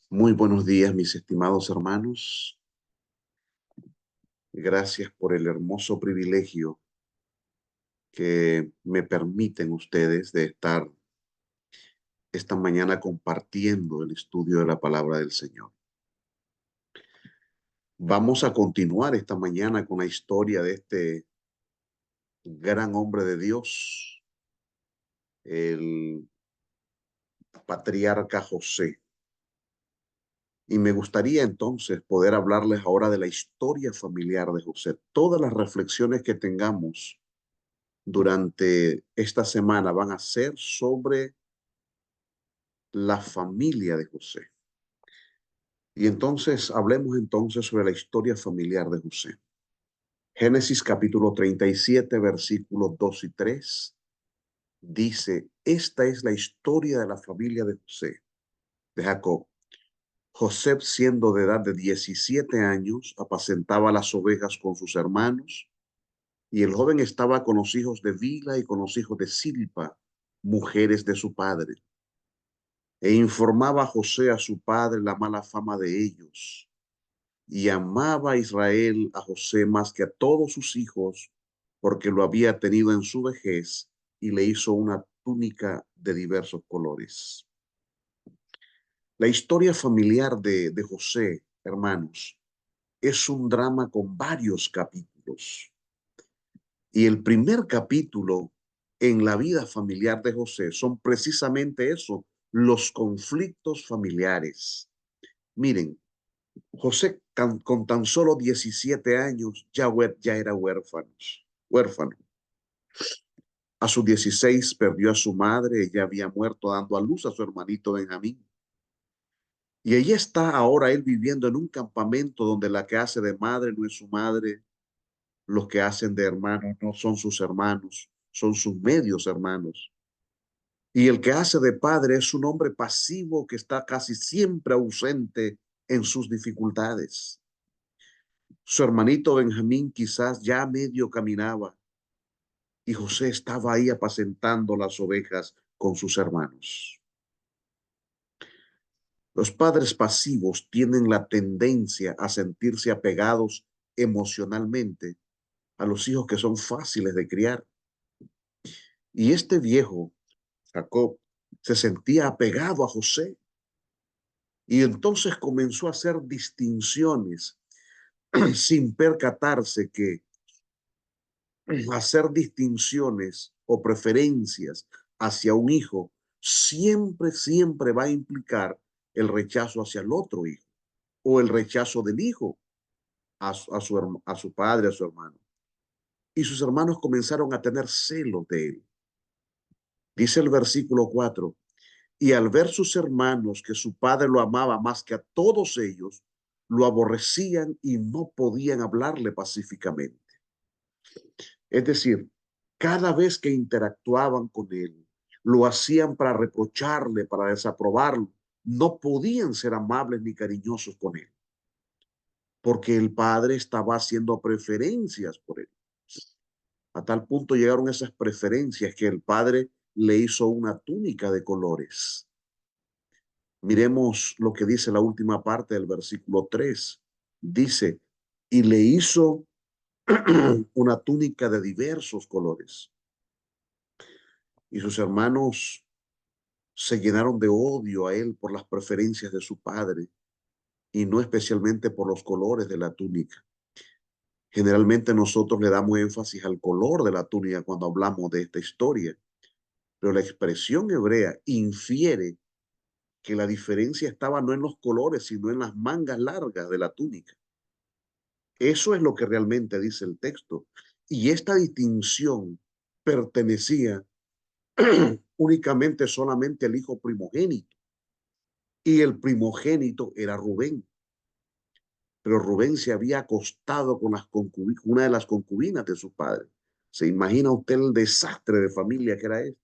Muy buenos días, mis estimados hermanos. Gracias por el hermoso privilegio que me permiten ustedes de estar esta mañana compartiendo el estudio de la palabra del Señor. Vamos a continuar esta mañana con la historia de este gran hombre de Dios, el patriarca José. Y me gustaría entonces poder hablarles ahora de la historia familiar de José. Todas las reflexiones que tengamos durante esta semana van a ser sobre la familia de José. Y entonces hablemos entonces sobre la historia familiar de José. Génesis capítulo 37, versículos 2 y 3 dice, esta es la historia de la familia de José, de Jacob. José, siendo de edad de 17 años, apacentaba las ovejas con sus hermanos, y el joven estaba con los hijos de Bila y con los hijos de Silpa, mujeres de su padre. E informaba a José a su padre la mala fama de ellos. Y amaba a Israel a José más que a todos sus hijos, porque lo había tenido en su vejez y le hizo una túnica de diversos colores. La historia familiar de José, hermanos, es un drama con varios capítulos. Y el primer capítulo en la vida familiar de José son precisamente eso, los conflictos familiares. Miren, José con tan solo 17 años ya era huérfano. A sus 16 perdió a su madre, ella había muerto dando a luz a su hermanito Benjamín. Y allí está ahora él viviendo en un campamento donde la que hace de madre no es su madre, los que hacen de hermanos no son sus hermanos, son sus medios hermanos. Y el que hace de padre es un hombre pasivo que está casi siempre ausente en sus dificultades. Su hermanito Benjamín quizás ya medio caminaba y José estaba ahí apacentando las ovejas con sus hermanos. Los padres pasivos tienen la tendencia a sentirse apegados emocionalmente a los hijos que son fáciles de criar. Y este viejo, Jacob, se sentía apegado a José y entonces comenzó a hacer distinciones sin percatarse que hacer distinciones o preferencias hacia un hijo siempre va a implicar el rechazo hacia el otro hijo o el rechazo del hijo a su padre, a su hermano. Y sus hermanos comenzaron a tener celos de él. Dice el versículo 4, y al ver sus hermanos que su padre lo amaba más que a todos ellos, lo aborrecían y no podían hablarle pacíficamente. Es decir, cada vez que interactuaban con él, lo hacían para reprocharle, para desaprobarlo. No podían ser amables ni cariñosos con él, porque el padre estaba haciendo preferencias por él. A tal punto llegaron esas preferencias que el padre le hizo una túnica de colores. Miremos lo que dice la última parte del versículo 3. Dice, y le hizo una túnica de diversos colores. Y sus hermanos se llenaron de odio a él por las preferencias de su padre y no especialmente por los colores de la túnica. Generalmente nosotros le damos énfasis al color de la túnica cuando hablamos de esta historia, pero la expresión hebrea infiere que la diferencia estaba no en los colores, sino en las mangas largas de la túnica. Eso es lo que realmente dice el texto. Y esta distinción pertenecía únicamente solamente al hijo primogénito. Y el primogénito era Rubén. Pero Rubén se había acostado con una de las concubinas de su padre. ¿Se imagina usted el desastre de familia que era él?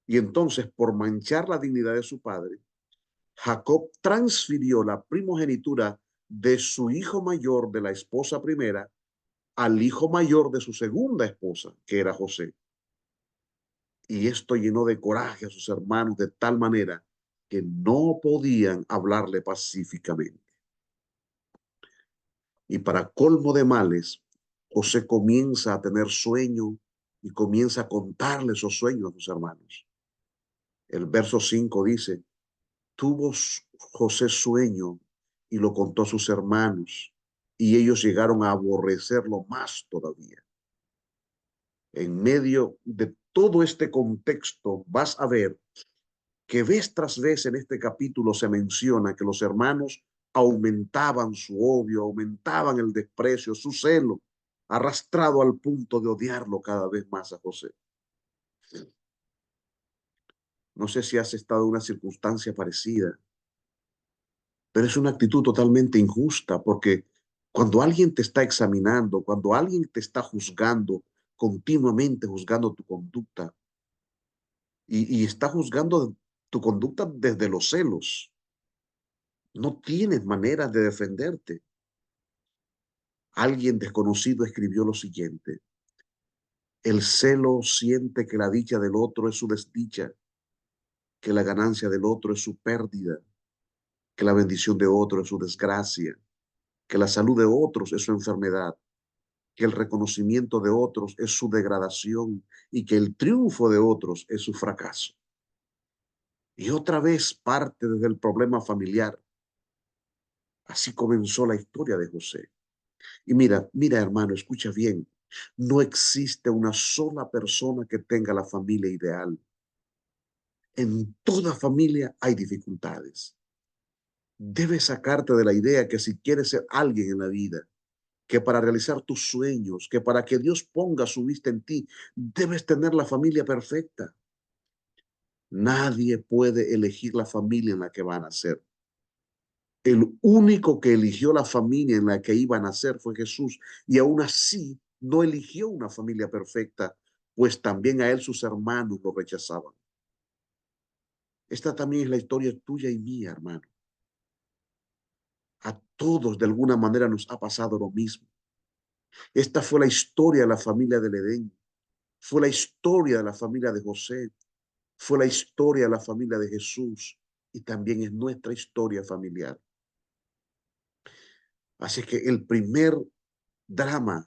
Y entonces, por manchar la dignidad de su padre, Jacob transfirió la primogenitura de su hijo mayor de la esposa primera al hijo mayor de su segunda esposa, que era José. Y esto llenó de coraje a sus hermanos de tal manera que no podían hablarle pacíficamente. Y para colmo de males, José comienza a tener sueño y comienza a contarle esos sueños a sus hermanos. El verso 5 dice, tuvo José sueño y lo contó a sus hermanos, y ellos llegaron a aborrecerlo más todavía. En medio de todo este contexto, vas a ver que vez tras vez en este capítulo se menciona que los hermanos aumentaban su odio, aumentaban el desprecio, su celo, arrastrado al punto de odiarlo cada vez más a José. No sé si has estado en una circunstancia parecida, pero es una actitud totalmente injusta porque cuando alguien te está examinando, cuando alguien te está juzgando, continuamente juzgando tu conducta y está juzgando tu conducta desde los celos, no tienes manera de defenderte. Alguien desconocido escribió lo siguiente: el celo siente que la dicha del otro es su desdicha, que la ganancia del otro es su pérdida, que la bendición de otro es su desgracia, que la salud de otros es su enfermedad, que el reconocimiento de otros es su degradación y que el triunfo de otros es su fracaso. Y otra vez parte desde el problema familiar. Así comenzó la historia de José. Y mira, hermano, escucha bien. No existe una sola persona que tenga la familia ideal. En toda familia hay dificultades. Debes sacarte de la idea que si quieres ser alguien en la vida, que para realizar tus sueños, que para que Dios ponga su vista en ti, debes tener la familia perfecta. Nadie puede elegir la familia en la que van a nacer. El único que eligió la familia en la que iba a nacer fue Jesús, y aún así no eligió una familia perfecta, pues también a él sus hermanos lo rechazaban. Esta también es la historia tuya y mía, hermano. A todos de alguna manera nos ha pasado lo mismo. Esta fue la historia de la familia del Edén, fue la historia de la familia de José, fue la historia de la familia de Jesús y también es nuestra historia familiar. Así que el primer drama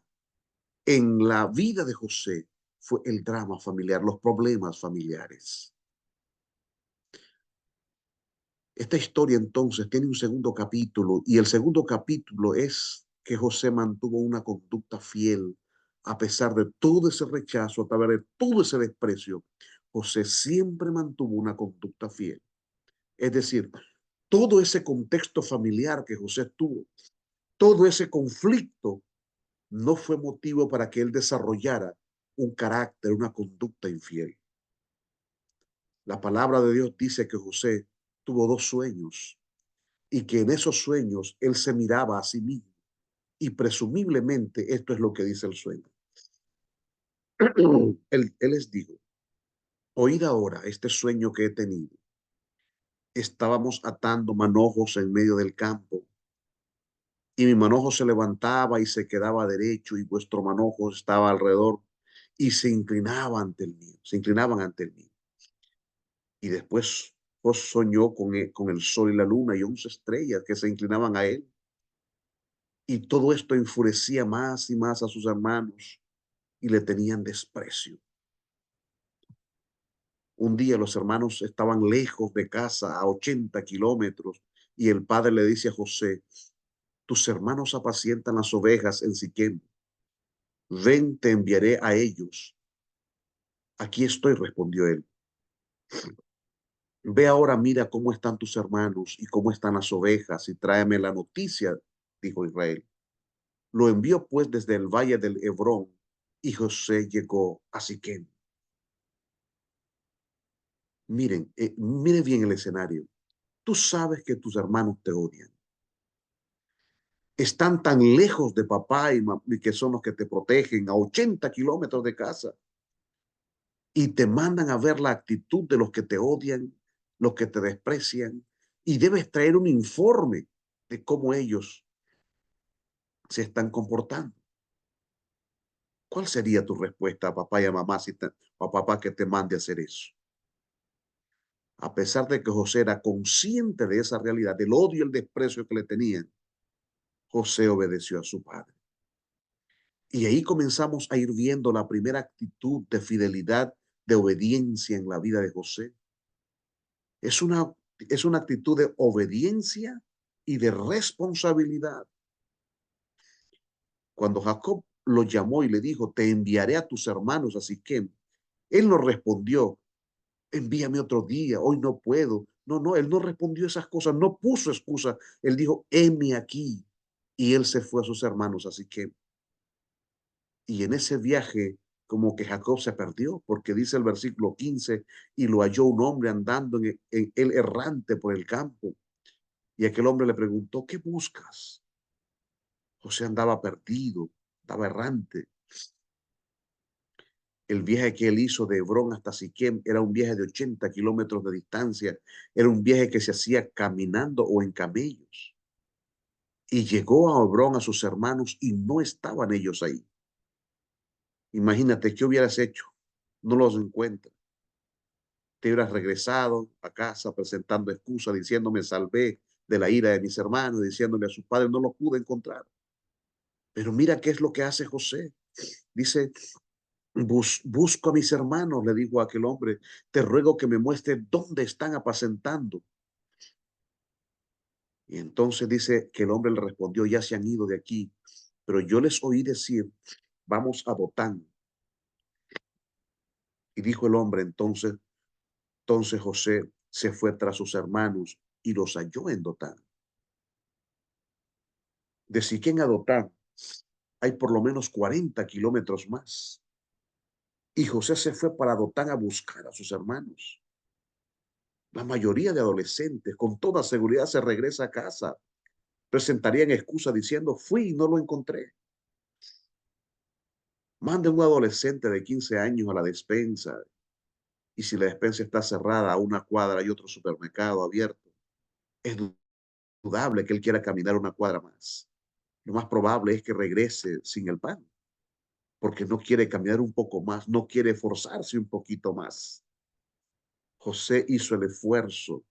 en la vida de José fue el drama familiar, los problemas familiares. Esta historia entonces tiene un segundo capítulo y el segundo capítulo es que José mantuvo una conducta fiel a pesar de todo ese rechazo, a través de todo ese desprecio. José siempre mantuvo una conducta fiel. Es decir, todo ese contexto familiar que José tuvo, todo ese conflicto no fue motivo para que él desarrollara un carácter, una conducta infiel. La palabra de Dios dice que José tuvo dos sueños y que en esos sueños él se miraba a sí mismo y presumiblemente esto es lo que dice el sueño. Él les dijo, oíd ahora este sueño que he tenido. Estábamos atando manojos en medio del campo y mi manojo se levantaba y se quedaba derecho y vuestro manojo estaba alrededor y se inclinaba ante el mío, se inclinaban ante el mío. Y después soñó con el sol y la luna y 11 estrellas que se inclinaban a él. Y todo esto enfurecía más y más a sus hermanos y le tenían desprecio. Un día los hermanos estaban lejos de casa, a 80 kilómetros, y el padre le dice a José, tus hermanos apacientan las ovejas en Siquem. Ven, te enviaré a ellos. Aquí estoy, respondió él. Ve ahora, mira cómo están tus hermanos y cómo están las ovejas y tráeme la noticia, dijo Israel. Lo envió pues desde el valle del Hebrón y José llegó a Siquem. Mire bien el escenario. Tú sabes que tus hermanos te odian. Están tan lejos de papá y que son los que te protegen a 80 kilómetros de casa y te mandan a ver la actitud de los que te odian, los que te desprecian y debes traer un informe de cómo ellos se están comportando. ¿Cuál sería tu respuesta a papá y a mamá a papá que te mande a hacer eso? A pesar de que José era consciente de esa realidad, del odio y el desprecio que le tenían, José obedeció a su padre. Y ahí comenzamos a ir viendo la primera actitud de fidelidad, de obediencia en la vida de José. Es una, es una actitud de obediencia y de responsabilidad. Cuando Jacob lo llamó y le dijo, te enviaré a tus hermanos a Siquem, él no respondió, envíame otro día, hoy no puedo. No, no, él no respondió esas cosas, no puso excusa. Él dijo, heme aquí. Y él se fue a sus hermanos a Siquem. Y en ese viaje, como que Jacob se perdió, porque dice el versículo 15, y lo halló un hombre andando en él errante por el campo. Y aquel hombre le preguntó, ¿qué buscas? José andaba perdido, estaba errante. El viaje que él hizo de Hebrón hasta Siquem era un viaje de 80 kilómetros de distancia. Era un viaje que se hacía caminando o en camellos. Y llegó a Hebrón a sus hermanos y no estaban ellos ahí. Imagínate, ¿qué hubieras hecho? No los encuentras. Te hubieras regresado a casa presentando excusas, diciendo me salvé de la ira de mis hermanos, diciéndole a sus padres, no los pude encontrar. Pero mira qué es lo que hace José. Dice, busco a mis hermanos, le dijo a aquel hombre, te ruego que me muestre dónde están apacentando. Y entonces dice que el hombre le respondió, ya se han ido de aquí, pero yo les oí decir, vamos a Dotán. Y dijo el hombre, entonces José se fue tras sus hermanos y los halló en Dotán. De Siquén a Dotán hay por lo menos 40 kilómetros más. Y José se fue para Dotán a buscar a sus hermanos. La mayoría de adolescentes con toda seguridad se regresa a casa. Presentarían excusa diciendo, fui y no lo encontré. Mande un adolescente de 15 años a la despensa y si la despensa está cerrada a una cuadra y otro supermercado abierto, es dudable que él quiera caminar una cuadra más. Lo más probable es que regrese sin el pan, porque no quiere caminar un poco más, no quiere forzarse un poquito más. José hizo el esfuerzo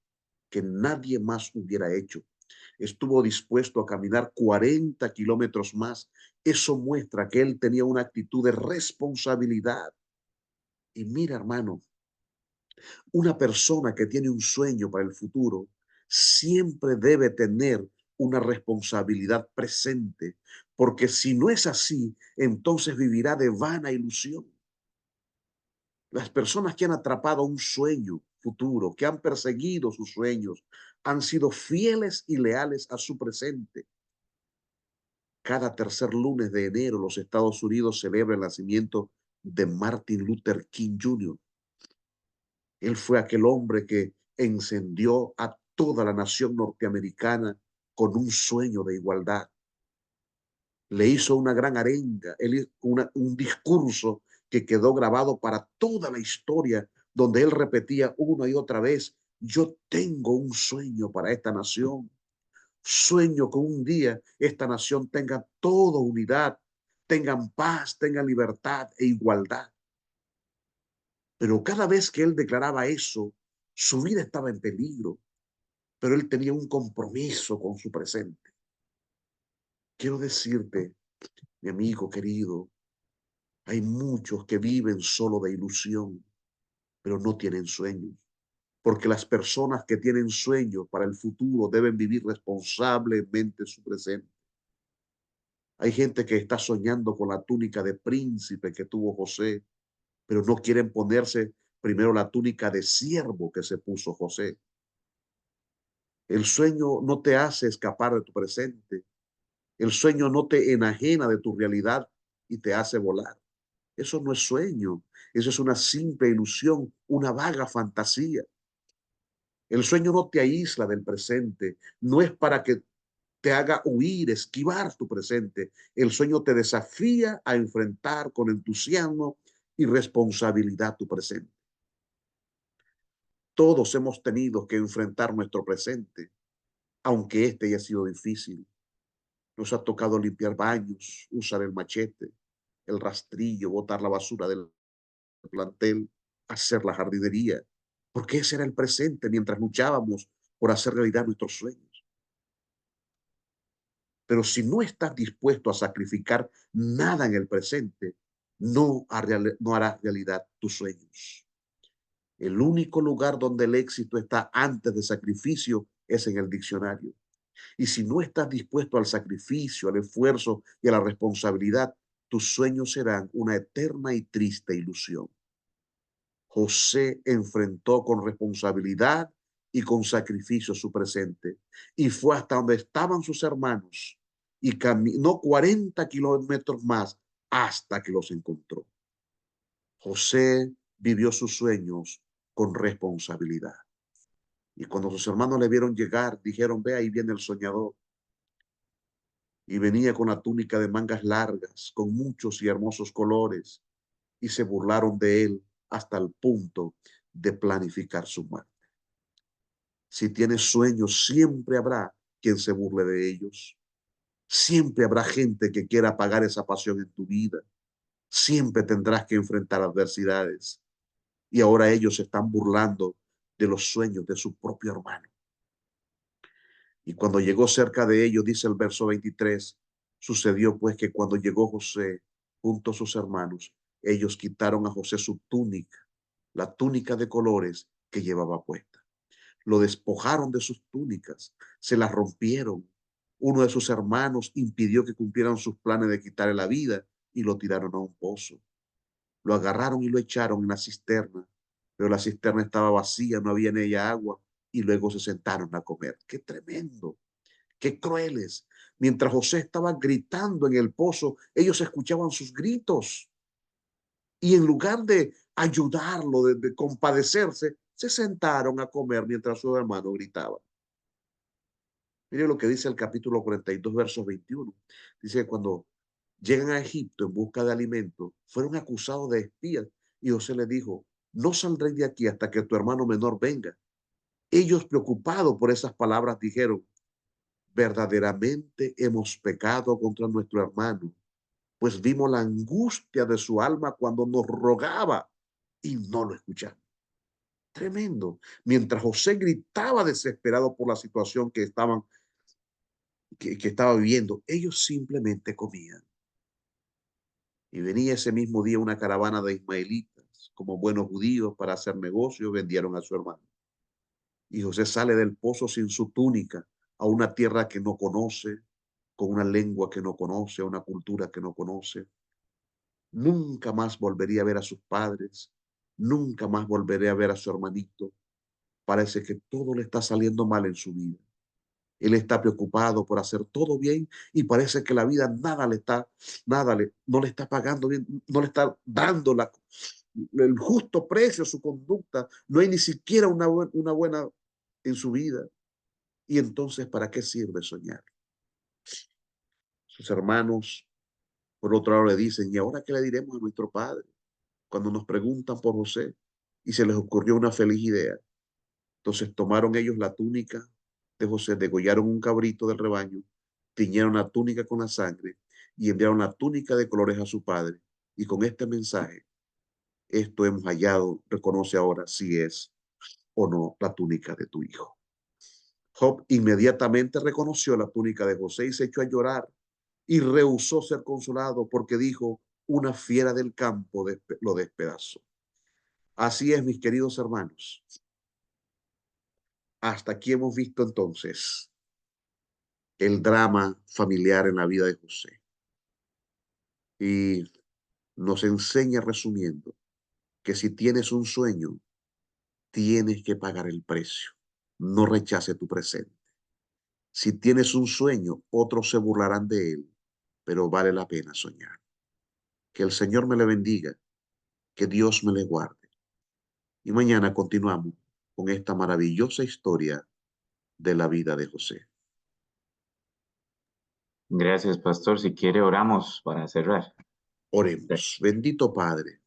que nadie más hubiera hecho. Estuvo dispuesto a caminar 40 kilómetros más. Eso muestra que él tenía una actitud de responsabilidad. Y mira, hermano, una persona que tiene un sueño para el futuro siempre debe tener una responsabilidad presente, porque si no es así, entonces vivirá de vana ilusión. Las personas que han atrapado un sueño futuro, que han perseguido sus sueños, han sido fieles y leales a su presente. Cada tercer lunes de enero los Estados Unidos celebran el nacimiento de Martin Luther King Jr. Él fue aquel hombre que encendió a toda la nación norteamericana con un sueño de igualdad. Le hizo una gran arenga, un discurso que quedó grabado para toda la historia, donde él repetía una y otra vez, yo tengo un sueño para esta nación. Sueño que un día esta nación tenga toda unidad, tengan paz, tengan libertad e igualdad. Pero cada vez que él declaraba eso, su vida estaba en peligro, pero él tenía un compromiso con su presente. Quiero decirte, mi amigo querido, hay muchos que viven solo de ilusión, pero no tienen sueños, porque las personas que tienen sueños para el futuro deben vivir responsablemente su presente. Hay gente que está soñando con la túnica de príncipe que tuvo José, pero no quieren ponerse primero la túnica de siervo que se puso José. El sueño no te hace escapar de tu presente. El sueño no te enajena de tu realidad y te hace volar. Eso no es sueño, eso es una simple ilusión, una vaga fantasía. El sueño no te aísla del presente, no es para que te haga huir, esquivar tu presente. El sueño te desafía a enfrentar con entusiasmo y responsabilidad tu presente. Todos hemos tenido que enfrentar nuestro presente, aunque este haya sido difícil. Nos ha tocado limpiar baños, usar el machete, el rastrillo, botar la basura del plantel, hacer la jardinería. porque ese era el presente mientras luchábamos por hacer realidad nuestros sueños. Pero si no estás dispuesto a sacrificar nada en el presente, no harás realidad tus sueños. El único lugar donde el éxito está antes de sacrificio es en el diccionario. Y si no estás dispuesto al sacrificio, al esfuerzo y a la responsabilidad, tus sueños serán una eterna y triste ilusión. José enfrentó con responsabilidad y con sacrificio su presente y fue hasta donde estaban sus hermanos y caminó 40 kilómetros más hasta que los encontró. José vivió sus sueños con responsabilidad. Y cuando sus hermanos le vieron llegar, dijeron, ve, ahí viene el soñador. Y venía con la túnica de mangas largas, con muchos y hermosos colores, y se burlaron de él hasta el punto de planificar su muerte. Si tienes sueños, siempre habrá quien se burle de ellos. Siempre habrá gente que quiera apagar esa pasión en tu vida. Siempre tendrás que enfrentar adversidades. Y ahora ellos se están burlando de los sueños de su propio hermano. Y cuando llegó cerca de ellos, dice el verso 23, sucedió pues que cuando llegó José junto a sus hermanos, ellos quitaron a José su túnica, la túnica de colores que llevaba puesta. Lo despojaron de sus túnicas, se las rompieron. Uno de sus hermanos impidió que cumplieran sus planes de quitarle la vida y lo tiraron a un pozo. Lo agarraron y lo echaron en la cisterna, pero la cisterna estaba vacía, no había en ella agua, y luego se sentaron a comer. ¡Qué tremendo! ¡Qué crueles! Mientras José estaba gritando en el pozo, ellos escuchaban sus gritos y en lugar de ayudarlo, de compadecerse, se sentaron a comer mientras su hermano gritaba. Mire lo que dice el capítulo 42, versos 21. Dice que cuando llegan a Egipto en busca de alimento, fueron acusados de espías y José les dijo, no saldré de aquí hasta que tu hermano menor venga. Ellos preocupados por esas palabras dijeron, verdaderamente hemos pecado contra nuestro hermano, pues vimos la angustia de su alma cuando nos rogaba y no lo escuchamos. Tremendo. Mientras José gritaba desesperado por la situación que estaba viviendo, ellos simplemente comían. Y venía ese mismo día una caravana de ismaelitas, como buenos judíos, para hacer negocio, vendieron a su hermano. Y José sale del pozo sin su túnica, a una tierra que no conoce, con una lengua que no conoce, a una cultura que no conoce. Nunca más volvería a ver a sus padres, nunca más volveré a ver a su hermanito. Parece que todo le está saliendo mal en su vida. Él está preocupado por hacer todo bien y parece que la vida no le está pagando bien, no le está dando el justo precio a su conducta. No hay ni siquiera una buena en su vida. Y entonces, ¿para qué sirve soñar? Sus hermanos, por otro lado, le dicen, ¿y ahora qué le diremos a nuestro padre? Cuando nos preguntan por José y se les ocurrió una feliz idea. Entonces tomaron ellos la túnica de José, degollaron un cabrito del rebaño, tiñeron la túnica con la sangre y enviaron la túnica de colores a su padre. Y con este mensaje, esto hemos hallado, reconoce ahora si es o no la túnica de tu hijo. Job inmediatamente reconoció la túnica de José y se echó a llorar y rehusó ser consolado porque dijo, una fiera del campo lo despedazó. Así es, mis queridos hermanos. Hasta aquí hemos visto entonces el drama familiar en la vida de José. Y nos enseña resumiendo que si tienes un sueño, tienes que pagar el precio. No rechace tu presente. Si tienes un sueño, otros se burlarán de él, pero vale la pena soñar. Que el Señor me le bendiga, que Dios me le guarde. Y mañana continuamos con esta maravillosa historia de la vida de José. Gracias, pastor. Si quiere, oramos para cerrar. Oremos. Bendito Padre.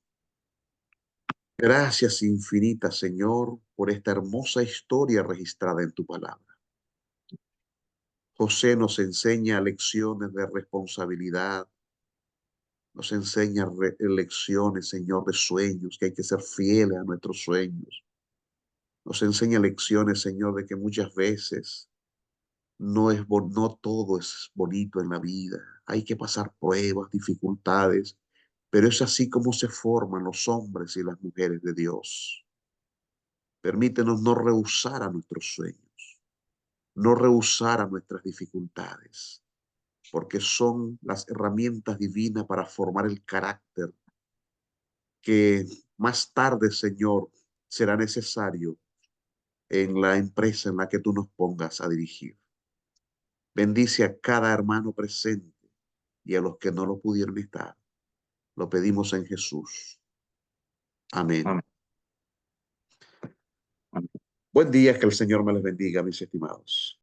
Gracias infinitas, Señor, por esta hermosa historia registrada en tu palabra. José nos enseña lecciones de responsabilidad, nos enseña lecciones, Señor, de sueños, que hay que ser fieles a nuestros sueños. Nos enseña lecciones, Señor, de que muchas veces no todo es bonito en la vida. Hay que pasar pruebas, dificultades, pero es así como se forman los hombres y las mujeres de Dios. Permítenos no rehusar a nuestros sueños, no rehusar a nuestras dificultades, porque son las herramientas divinas para formar el carácter que más tarde, Señor, será necesario en la empresa en la que tú nos pongas a dirigir. Bendice a cada hermano presente y a los que no lo pudieron estar. Lo pedimos en Jesús. Amén. Amén. Amén. Buen día, que el Señor me les bendiga, mis estimados.